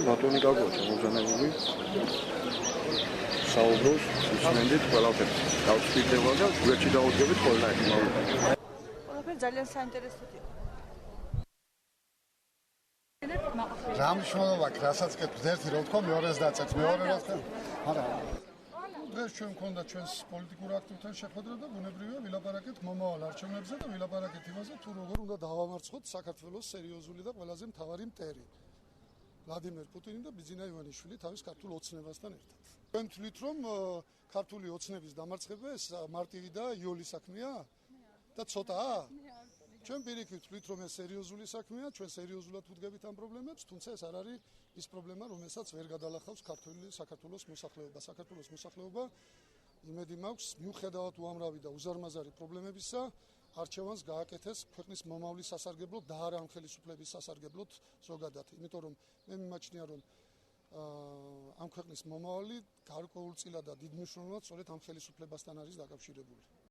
ბატონი გაგო შემოძანებული საუბრობს ისმენდით ყველაფერს დავწვიდება და გვერდში დავუდგებით ყველაფერს ყველაფერი ძალიან საინტერესოა რა მნიშვნელობა აქვს რასაც კეთებს ერთი რო თქვა მეორეს დაწეთ მეორე რო თქვა არა დღეს ჩვენ მქონდა ჩვენს პოლიტიკურ აქტივთან შეხვედრა და ბუნებრივია ვილაპარაკეთ მომავალ არჩევნებზე და ვილაპარაკეთ იმაზე თუ როგორ უნდა დავამარცხოთ საქართველოს სერიოზული და ყველაზე მთავარი მტერი ვლადიმერ პუტინი და ბიძინა ივანიშვილი თავის ქართულ ოცნებასთან ერთად. ჩვენ თვლით რომ ქართული ოცნების დამარცხება ეს მარტივი და იოლი საქმეა და ცოტაა. ჩვენ პირიქით თვლით რომ ეს სერიოზული საქმეა, ჩვენ სერიოზულად ვუდგებით ამ პრობლემებს, თუმცა ეს არ არის ის პრობლემა, რომელსაც ვერ გადალახავს საქართველოს მოსახლეობა. საქართველოს მოსახლეობა იმედი მაქვს, მიუხედავად უამრავი და უზარმაზარი პრობლემებისა, არჩევანს გააკეთეს ქვეყნის მომავლის სასარგებლოდ და არა ამ ხელისუფლების სასარგებლოდ ზოგადად. იმიტომ რომ მე მიმაჩნია რომ ამ ქვეყნის მომავალი გარკვეულწილად და დიდ მნიშვნელოვნად სწორედ ამ ხელისუფლებასთან არის დაკავშირებული.